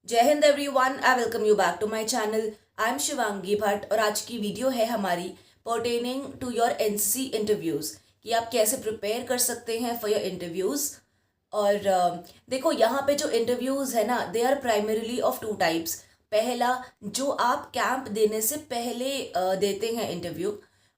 जय हिंद everyone, I welcome you back to my channel. I am Shivangi Bhatt और आज की वीडियो है हमारी pertaining to your NCC interviews कि आप कैसे प्रिपेयर कर सकते हैं फॉर योर इंटरव्यूज़। और देखो यहाँ पे जो इंटरव्यूज़ है ना, they are primarily of two types. पहला, जो आप कैंप देने से पहले देते हैं इंटरव्यू,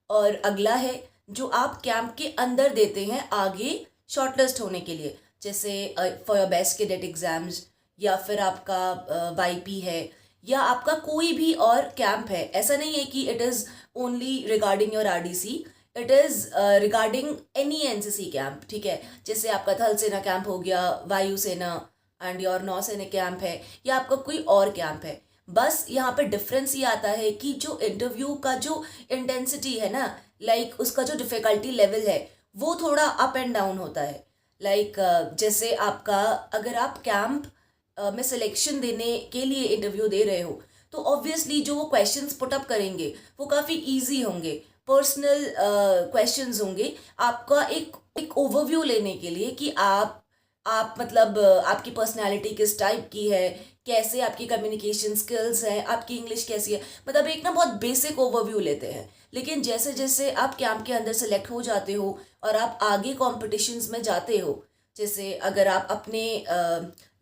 और अगला है जो आप कैंप के अंदर देते हैं आगे शॉर्टलिस्ट होने के लिए, जैसे for your best cadet exams, या फिर आपका वाईपी है, या आपका कोई भी और कैंप है। ऐसा नहीं है कि it is only regarding your RDC, it is regarding any NCC camp. ठीक है, जैसे आपका थल सेना कैंप हो गया, वायुसेना एंड योर नौसेना कैंप है, या आपका कोई और कैंप है। बस यहाँ पे डिफरेंस ये आता है कि जो इंटरव्यू का जो इंटेंसिटी है ना, लाइक उसका जो डिफ़िकल्टी लेवल है वो थोड़ा अप एंड डाउन होता है। लाइक जैसे आपका, अगर आप कैंप में सिलेक्शन देने के लिए इंटरव्यू दे रहे हो तो ऑब्वियसली जो वो क्वेश्चंस पुट अप करेंगे वो काफ़ी इजी होंगे, पर्सनल क्वेश्चंस होंगे, आपका एक ओवरव्यू लेने के लिए कि आप मतलब आपकी पर्सनालिटी किस टाइप की है, कैसे आपकी कम्युनिकेशन स्किल्स हैं, आपकी इंग्लिश कैसी है, मतलब एक ना बहुत बेसिक ओवरव्यू लेते हैं। लेकिन जैसे जैसे आप कैंप के अंदर सेलेक्ट हो जाते हो और आप आगे कॉम्पिटिशन्स में जाते हो, जैसे अगर आप अपने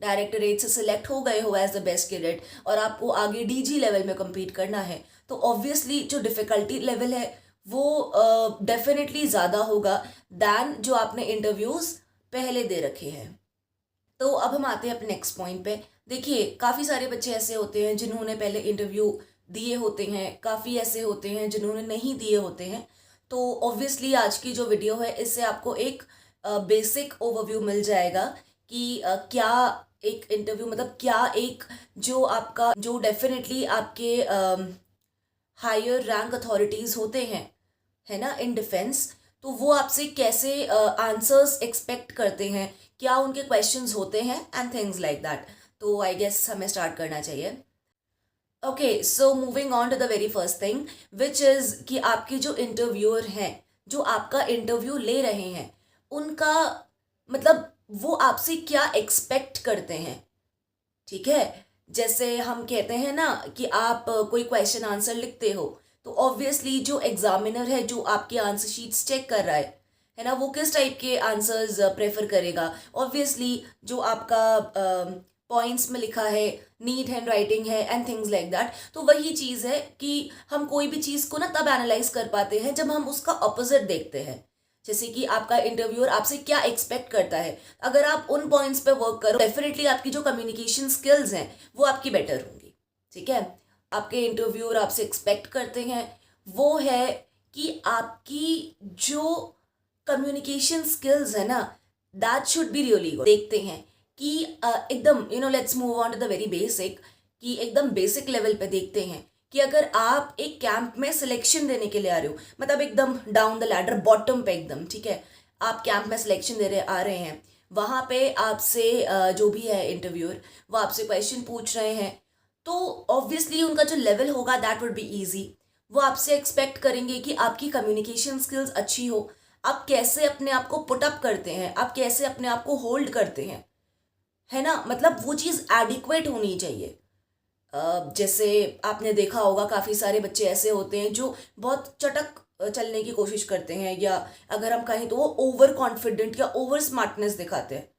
डायरेक्टरेट से सिलेक्ट हो गए हो एज द बेस्ट कैडेट और आपको आगे डीजी लेवल में compete करना है, तो ऑब्वियसली जो डिफ़िकल्टी लेवल है वो डेफिनेटली ज़्यादा होगा दैन जो आपने इंटरव्यूज़ पहले दे रखे हैं। तो अब हम आते हैं अपने नेक्स्ट पॉइंट पे। देखिए, काफ़ी सारे बच्चे ऐसे होते हैं जिन्होंने पहले इंटरव्यू दिए होते हैं, काफ़ी ऐसे होते हैं जिन्होंने नहीं दिए होते हैं। तो ऑब्वियसली आज की जो वीडियो है इससे आपको एक बेसिक ओवरव्यू मिल जाएगा कि क्या एक इंटरव्यू, मतलब क्या एक जो आपका जो डेफिनेटली आपके हायर रैंक अथॉरिटीज़ होते हैं, है ना, इन डिफेंस, तो वो आपसे कैसे आंसर्स एक्सपेक्ट करते हैं, क्या उनके क्वेश्चंस होते हैं एंड थिंग्स लाइक दैट। तो आई गेस हमें स्टार्ट करना चाहिए। Okay, so moving on to the very first thing which is कि आपके जो इंटरव्यूअर हैं, जो आपका इंटरव्यू ले रहे हैं, उनका मतलब वो आपसे क्या एक्सपेक्ट करते हैं। ठीक है, जैसे हम कहते हैं ना कि आप कोई क्वेश्चन आंसर लिखते हो तो ऑब्वियसली जो एग्जामिनर है, जो आपके आंसर शीट्स चेक कर रहा है ना, वो किस टाइप के आंसर्स प्रेफर करेगा। ऑब्वियसली जो आपका पॉइंट्स में लिखा है, नीट हैंड राइटिंग है एंड थिंग्स लाइक दैट, तो वही चीज़ है कि हम कोई भी चीज़ को ना तब एनालाइज कर पाते हैं जब हम उसका ऑपोजिट देखते हैं। जैसे कि आपका इंटरव्यूअर आपसे क्या एक्सपेक्ट करता है, अगर आप उन पॉइंट्स पे वर्क करो, डेफिनेटली आपकी जो कम्युनिकेशन स्किल्स हैं वो आपकी बेटर होंगी। ठीक है, आपके इंटरव्यूअर आपसे एक्सपेक्ट करते हैं वो है कि आपकी जो कम्युनिकेशन स्किल्स है ना, that should be really good. देखते हैं कि एकदम let's move on to the very basic, कि एकदम बेसिक लेवल पे देखते हैं कि अगर आप एक कैंप में सिलेक्शन देने के लिए आ रहे हो, मतलब एकदम डाउन द लैडर बॉटम पे एकदम, ठीक है, आप कैंप में सिलेक्शन दे रहे आ रहे हैं, वहाँ पे आपसे जो भी है इंटरव्यूअर वो आपसे क्वेश्चन पूछ रहे हैं, तो ऑब्वियसली उनका जो लेवल होगा दैट वुड बी ईजी। वो आपसे एक्सपेक्ट करेंगे कि आपकी कम्युनिकेशन स्किल्स अच्छी हो, आप कैसे अपने आप को पुट अप करते हैं, आप कैसे अपने आप को होल्ड करते हैं, है ना, मतलब वो चीज़ एडिक्वेट होनी चाहिए। जैसे आपने देखा होगा काफ़ी सारे बच्चे ऐसे होते हैं जो बहुत चटक चलने की कोशिश करते हैं, या अगर हम कहें तो वो ओवर कॉन्फिडेंट या ओवर स्मार्टनेस दिखाते हैं।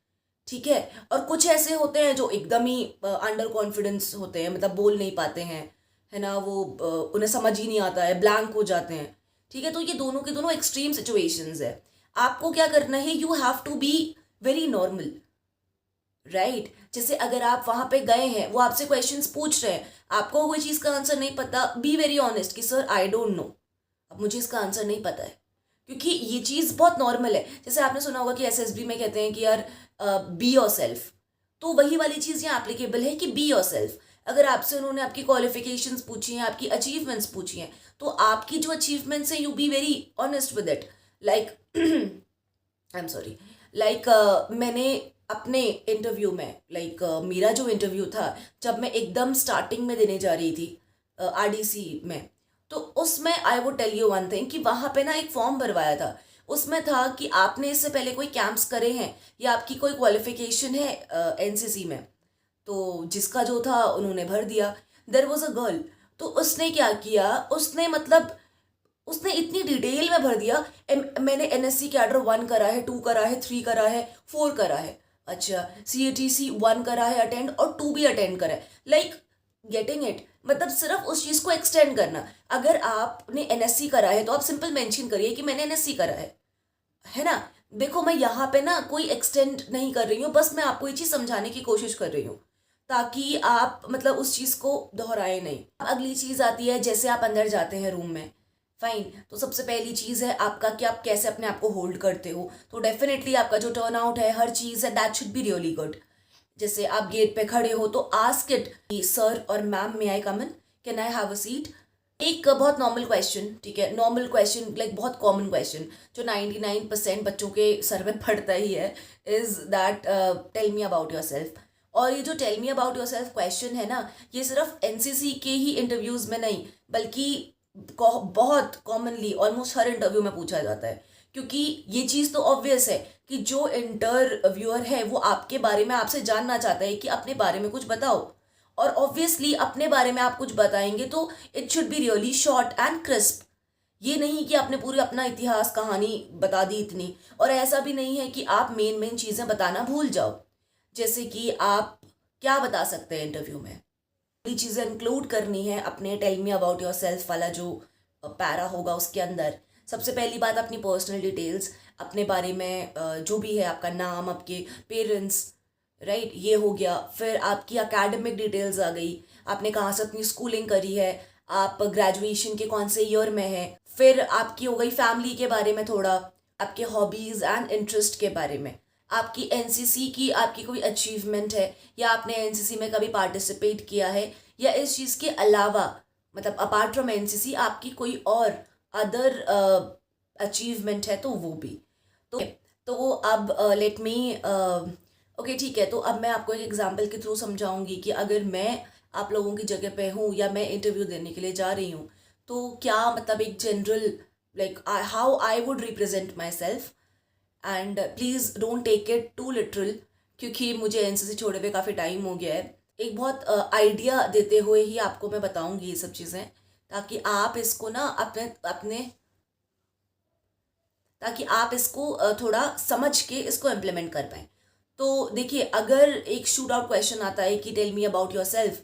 ठीक है, और कुछ ऐसे होते हैं जो एकदम ही अंडर कॉन्फिडेंस होते हैं, मतलब बोल नहीं पाते हैं, है ना, वो उन्हें समझ ही नहीं आता है, ब्लैंक हो जाते हैं। ठीक है, तो ये दोनों के दोनों एक्सट्रीम सिचुएशंस है। आपको क्या करना है, you have to be very normal, right. जैसे अगर आप वहां पे गए हैं, वो आपसे क्वेश्चंस पूछ रहे हैं, आपको कोई चीज़ का आंसर नहीं पता, बी वेरी ऑनेस्ट कि सर आई डोंट नो, अब मुझे इसका आंसर नहीं पता है, क्योंकि ये चीज़ बहुत नॉर्मल है। जैसे आपने सुना होगा कि एसएसबी में कहते हैं कि यार बी योर सेल्फ, तो वही वाली चीज़ यहाँ एप्लीकेबल है कि बी योर सेल्फ। अगर आपसे उन्होंने आपकी क्वालिफिकेशंस पूछी हैं, आपकी अचीवमेंट्स पूछी हैं, तो आपकी जो अचीवमेंट्स हैं, you be very honest with it. Like I am sorry, like मैंने अपने इंटरव्यू में, लाइक मेरा जो इंटरव्यू था जब मैं एकदम स्टार्टिंग में देने जा रही थी आरडीसी में, तो उसमें I would tell you one thing कि वहाँ पे ना एक फॉर्म भरवाया था। उसमें था कि आपने इससे पहले कोई कैंप्स करे हैं या आपकी कोई क्वालिफिकेशन है एनसीसी में। तो जिसका जो था उन्होंने भर दिया। देयर वॉज अ गर्ल, तो उसने क्या किया, उसने मतलब उसने इतनी डिटेल में भर दिया। मैंने एनएससी कैडर 1 करा है, 2 करा है, 3 करा है, 4 करा है, अच्छा सीएटीसी 1 करा है अटेंड और 2 भी अटेंड करा है। लाइक गेटिंग इट, मतलब सिर्फ उस चीज़ को एक्सटेंड करना। अगर आपने एनएससी करा है तो आप सिंपल मेंशन करिए कि मैंने एनएससी करा है ना। देखो मैं यहाँ पे ना कोई एक्सटेंड नहीं कर रही हूँ, बस मैं आपको ये चीज़ समझाने की कोशिश कर रही हूँ ताकि आप मतलब उस चीज़ को दोहराए नहीं। अगली चीज़ आती है, जैसे आप अंदर जाते हैं रूम में, फाइन, तो सबसे पहली चीज़ है आपका कि आप कैसे अपने आप को होल्ड करते हो। तो डेफिनेटली आपका जो टर्न आउट है, हर चीज़ है, that should be really good. जैसे आप गेट पे खड़े हो तो आस्क इट, सर और ma'am may I come in, can I have a seat. एक बहुत नॉर्मल क्वेश्चन, ठीक है, नॉर्मल क्वेश्चन, लाइक बहुत कॉमन क्वेश्चन जो 99% बच्चों के सर में पड़ता ही है, is that tell me about yourself. और ये जो tell me about yourself question है ना, ये सिर्फ एनसीसी के ही इंटरव्यूज में नहीं बल्कि बहुत कॉमनली ऑलमोस्ट हर इंटरव्यू में पूछा जाता है। क्योंकि ये चीज़ तो ऑब्वियस है कि जो इंटरव्यूअर है वो आपके बारे में आपसे जानना चाहता है कि अपने बारे में कुछ बताओ, और ऑब्वियसली अपने बारे में आप कुछ बताएंगे तो it should be really short and crisp. ये नहीं कि आपने पूरी अपना इतिहास कहानी बता दी इतनी, और ऐसा भी नहीं है कि आप मेन मेन चीज़ें बताना भूल जाओ। जैसे कि आप क्या बता सकते हैं इंटरव्यू में, ये चीज़ें इंक्लूड करनी है अपने tell me about yourself वाला जो पैरा होगा उसके अंदर। सबसे पहली बात अपनी पर्सनल डिटेल्स, अपने बारे में जो भी है, आपका नाम, आपके पेरेंट्स, राइट, ये हो गया। फिर आपकी एकेडमिक डिटेल्स आ गई, आपने कहाँ से अपनी स्कूलिंग करी है, आप ग्रेजुएशन के कौन से ईयर में है। फिर आपकी हो गई फैमिली के बारे में थोड़ा, आपके हॉबीज़ एंड इंटरेस्ट के बारे में, आपकी एनसीसी की आपकी कोई अचीवमेंट है या आपने एनसीसी में कभी पार्टिसिपेट किया है, या इस चीज़ के अलावा मतलब अपार्ट फ्रॉम एनसीसी आपकी कोई और अदर अचीवमेंट है तो वो भी। तो अब लेट मी ओके ठीक है, तो अब मैं आपको एक एग्जांपल के थ्रू समझाऊंगी कि अगर मैं आप लोगों की जगह पे हूँ या मैं इंटरव्यू देने के लिए जा रही हूँ तो क्या मतलब एक general like how I would represent myself. And please don't take it too literal, क्योंकि मुझे एनसीसी छोड़े हुए काफ़ी टाइम हो गया है। एक बहुत आइडिया देते हुए ही आपको मैं बताऊंगी ये सब चीज़ें, ताकि आप इसको ना अपने अपने ताकि आप इसको थोड़ा समझ के इसको इम्प्लीमेंट कर पाएँ। तो देखिए, अगर एक शूट आउट क्वेश्चन आता है कि tell me about yourself,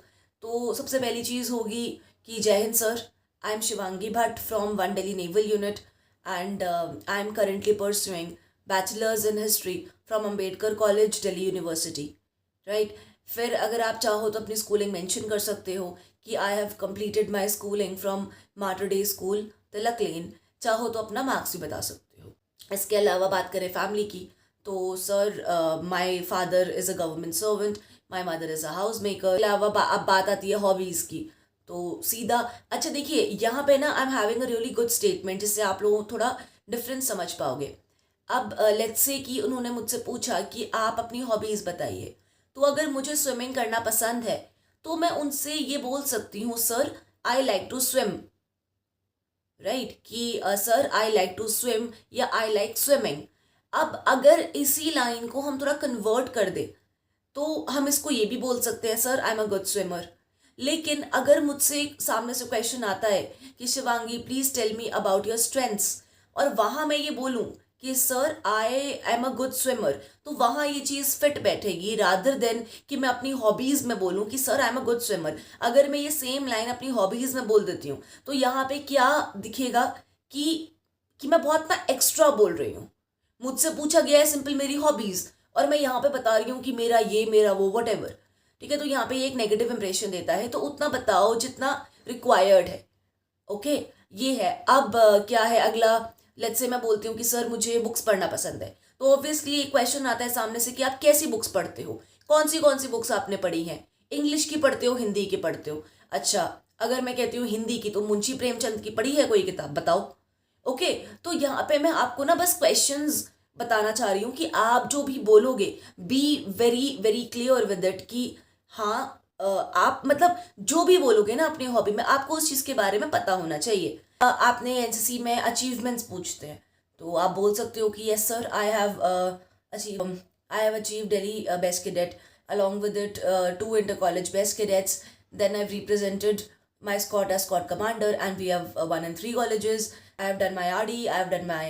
तो सबसे पहली चीज़ होगी कि जय हिंद sir, I am Shivangi Bhatt from 1 Delhi naval unit and I am currently pursuing bachelors in history from Ambedkar college Delhi university, right. फिर अगर आप चाहो तो अपनी स्कूलिंग मेंशन कर सकते हो कि I have completed my schooling from Mater Dei School Tilak Lane, चाहो तो अपना मार्क्स भी बता सकते हो। इसके अलावा बात करें फैमिली की, तो sir my father is a government servant, my mother is a house maker. अलावा अब बात आती है हॉबीज़ की, तो सीधा अच्छा देखिए यहाँ पे ना I am having a really good statement जिससे आप लोग थोड़ा डिफरेंस समझ पाओगे। अब लेट्स से कि उन्होंने मुझसे पूछा कि आप अपनी हॉबीज़ बताइए, तो अगर मुझे स्विमिंग करना पसंद है तो मैं उनसे ये बोल सकती हूँ sir I like to swim, right, कि sir I like to swim या आई लाइक स्विमिंग। अब अगर इसी लाइन को हम थोड़ा कन्वर्ट कर दे तो हम इसको ये भी बोल सकते हैं sir I am a good swimmer. लेकिन अगर मुझसे सामने से क्वेश्चन आता है कि Shivangi please tell me about your strengths, और वहां मैं ये बोलूं कि sir I am a good swimmer, तो वहां ये चीज़ फिट बैठेगी रादर देन कि मैं अपनी हॉबीज़ में बोलूं कि sir I am a good swimmer. अगर मैं ये सेम लाइन अपनी हॉबीज़ में बोल देती हूँ तो यहाँ पे क्या दिखेगा कि मैं बहुत ना एक्स्ट्रा बोल रही हूँ। मुझसे पूछा गया है सिंपल मेरी हॉबीज़ और मैं यहाँ पे बता रही हूँ कि मेरा ये मेरा वो वट एवर, ठीक है, तो यहाँ पे ये एक नेगेटिव इंप्रेशन देता है। तो उतना बताओ जितना रिक्वायर्ड है, ओके। ये है। अब क्या है अगला, लेट्स से मैं बोलती हूँ कि सर मुझे बुक्स पढ़ना पसंद है, तो ऑब्वियसली एक क्वेश्चन आता है सामने से कि आप कैसी बुक्स पढ़ते हो, कौन सी बुक्स आपने पढ़ी हैं, इंग्लिश की पढ़ते हो, हिंदी की पढ़ते हो। अच्छा, अगर मैं कहती हूँ हिंदी की, तो मुंशी प्रेमचंद की पढ़ी है कोई किताब, बताओ। ओके, तो यहाँ पे मैं आपको ना बस क्वेश्चंस बताना चाह रही हूँ कि आप जो भी बोलोगे be very very clear with it कि हाँ आप मतलब जो भी बोलोगे ना अपनी हॉबी में आपको उस चीज़ के बारे में पता होना चाहिए। आपने एनसीसी में अचीवमेंट्स पूछते हैं तो आप बोल सकते हो कि yes sir I have achieve Delhi best cadet along with it 2 inter-college best cadets. Then I've represented my squad as squad commander, and we have 1 and 3 colleges. I have done my RD, I have done my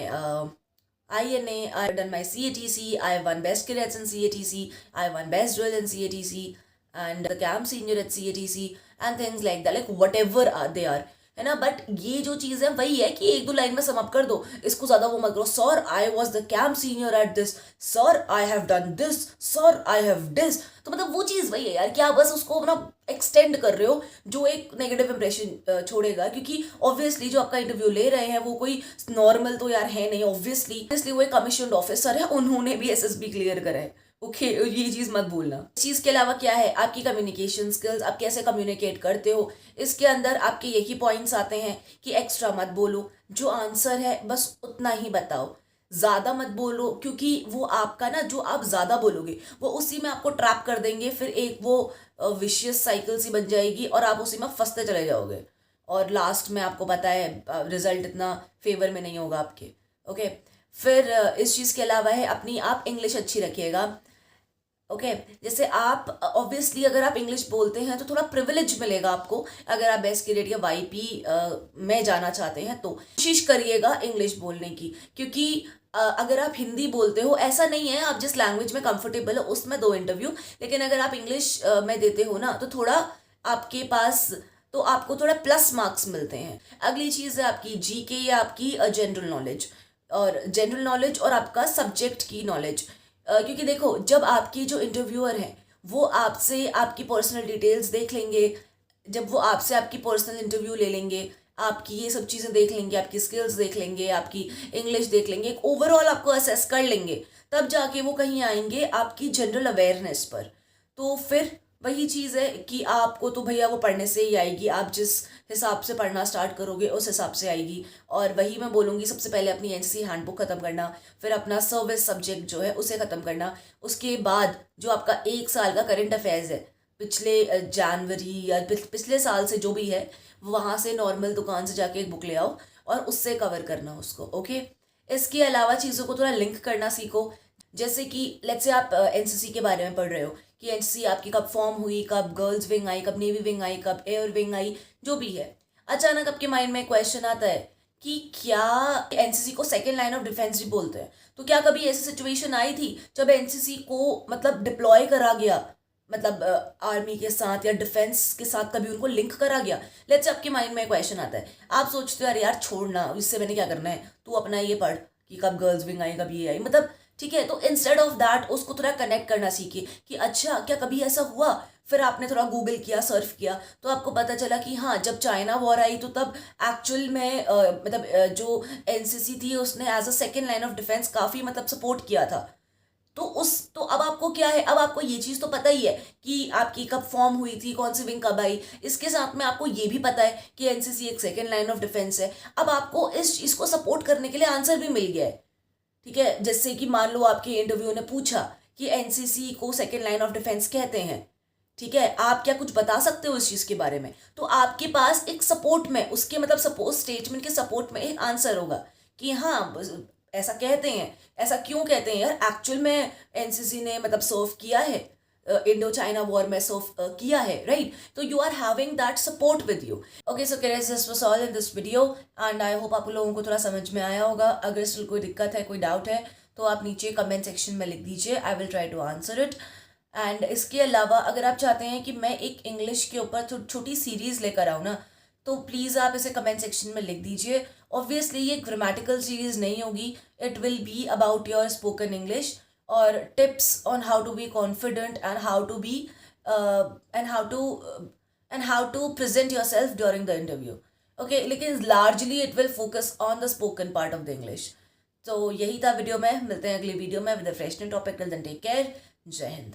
INA, I have done my CATC, I have won best cadets in CATC, I have won best drill in CATC, and the camp senior at CATC, and things like that, like whatever they are, है ना. But ये जो चीज़ है वही है कि एक दो लाइन में सम अप कर दो, इसको ज़्यादा वो मत करो. Sir I was the camp senior at this, sir I have done this, sir I have this. तो मतलब वो चीज़ वही है यार कि आप बस उसको अपना एक्सटेंड कर रहे हो, जो एक नेगेटिव इंप्रेशन छोड़ेगा. क्योंकि ऑब्वियसली जो आपका इंटरव्यू ले रहे हैं वो कोई नॉर्मल तो यार है नहीं. ऑब्वियसली वो एक कमीशन्ड ऑफिसर है, उन्होंने भी SSB क्लियर करा है. ओके ये चीज़ मत भूलना. इस चीज़ के अलावा क्या है, आपकी कम्युनिकेशन स्किल्स, आप कैसे कम्युनिकेट करते हो. इसके अंदर आपके यही पॉइंट्स आते हैं कि एक्स्ट्रा मत बोलो, जो आंसर है बस उतना ही बताओ, ज़्यादा मत बोलो. क्योंकि वो आपका ना, जो आप ज़्यादा बोलोगे वो उसी में आपको ट्रैप कर देंगे. फिर एक वो विशियस साइकिल सी बन जाएगी और आप उसी में फंसते चले जाओगे, और लास्ट में आपको पता है रिजल्ट इतना फेवर में नहीं होगा आपके. ओके फिर इस चीज़ के अलावा है अपनी आप इंग्लिश अच्छी रखिएगा. ओके जैसे आप ऑब्वियसली अगर आप इंग्लिश बोलते हैं तो थोड़ा प्रिविलेज मिलेगा आपको. अगर आप बेस्ट कैडेट या YP में जाना चाहते हैं तो कोशिश करिएगा इंग्लिश बोलने की. क्योंकि अगर आप हिंदी बोलते हो, ऐसा नहीं है, आप जिस लैंग्वेज में कंफर्टेबल हो उसमें दो इंटरव्यू, लेकिन अगर आप इंग्लिश में देते हो ना तो थोड़ा आपके पास, तो आपको थोड़ा प्लस मार्क्स मिलते हैं. अगली चीज़ है आपकी GK या आपकी जनरल नॉलेज और आपका सब्जेक्ट की नॉलेज. क्योंकि देखो जब आपकी जो इंटरव्यूअर हैं वो आपसे आपकी पर्सनल डिटेल्स देख लेंगे, जब वो आपसे आपकी पर्सनल इंटरव्यू ले लेंगे, आपकी ये सब चीज़ें देख लेंगे, आपकी स्किल्स देख लेंगे, आपकी इंग्लिश देख लेंगे, एक ओवरऑल आपको असेस कर लेंगे, तब जाके वो कहीं आएंगे आपकी जनरल अवेयरनेस पर. तो फिर वही चीज़ है कि आपको तो भैया वो पढ़ने से ही आएगी, आप जिस हिसाब से पढ़ना स्टार्ट करोगे उस हिसाब से आएगी. और वही मैं बोलूँगी, सबसे पहले अपनी NCC हैंडबुक ख़त्म करना, फिर अपना सर्विस सब्जेक्ट जो है उसे ख़त्म करना. उसके बाद जो आपका 1 साल का करंट अफेयर्स है, पिछले जनवरी या पिछले साल से जो भी है, वहाँ से नॉर्मल दुकान से जाके एक बुक ले आओ और उससे कवर करना उसको. ओके इसके अलावा चीज़ों को थोड़ा लिंक करना सीखो. जैसे कि लेट्स से आप NCC के बारे में पढ़ रहे हो कि NCC आपकी कब फॉर्म हुई, कब गर्ल्स विंग आई, कब नेवी विंग आई, कब एयर विंग आई, जो भी है. अचानक आपके माइंड में क्वेश्चन आता है कि क्या NCC को सेकेंड लाइन ऑफ डिफेंस भी बोलते हैं. तो क्या कभी ऐसी सिचुएशन आई थी जब NCC को मतलब डिप्लॉय करा गया, मतलब आर्मी के साथ या डिफेंस के साथ कभी उनको लिंक करा गया. लेट्स से आपके माइंड में क्वेश्चन आता है, आप सोचते हो अरे यार छोड़ना, इससे मैंने क्या करना है, तू अपना ये पढ़ कि कब गर्ल्स विंग आई, कब ये आई, मतलब ठीक है. तो इंस्टेड ऑफ दैट उसको थोड़ा कनेक्ट करना सीखिए कि अच्छा क्या कभी ऐसा हुआ. फिर आपने थोड़ा गूगल किया, सर्फ किया, तो आपको पता चला कि हाँ जब चाइना वॉर आई तो तब एक्चुअल में जो NCC थी उसने as a second line of defence काफ़ी मतलब सपोर्ट किया था. तो अब आपको क्या है, अब आपको ये चीज़ तो पता ही है कि आपकी कब फॉर्म हुई थी, कौन सी विंग कब आई. इसके साथ में आपको ये भी पता है कि NCC एक सेकेंड लाइन ऑफ डिफेंस है. अब आपको इस चीज़ को सपोर्ट करने के लिए आंसर भी मिल गया है. ठीक है, जैसे कि मान लो आपके इंटरव्यू ने पूछा कि NCC को सेकेंड लाइन ऑफ डिफेंस कहते हैं, ठीक है, आप क्या कुछ बता सकते हो इस चीज़ के बारे में. तो आपके पास एक सपोर्ट में, उसके मतलब सपोज स्टेटमेंट के सपोर्ट में एक आंसर होगा कि हाँ ऐसा कहते हैं. ऐसा क्यों कहते हैं यार, एक्चुअल में NCC ने मतलब सर्व किया है, इंडो चाइना वॉर में सर्व किया है, राइट. तो you are having that support with you. Okay so guys this was all in this video and I hope आप लोगों को थोड़ा समझ में आया होगा. अगर स्टिल कोई दिक्कत है, कोई डाउट है, तो आप नीचे कमेंट सेक्शन में लिख दीजिए, I will try to answer it. And इसके अलावा अगर आप चाहते हैं कि मैं एक इंग्लिश के ऊपर छोटी सीरीज़ लेकर आऊँ ना, तो प्लीज़ आप इसे कमेंट सेक्शन में लिख दीजिए. ऑब्वियसली ये ग्रामेटिकल सीरीज़ नहीं होगी, it will be about your spoken English और tips on how to be confident and how to be and how to present yourself during the interview. Okay लेकिन largely it will focus on the spoken part of the English. तो यही था video में, मिलते हैं अगली video में with a fresh new topic. Till then take care, जय हिंद.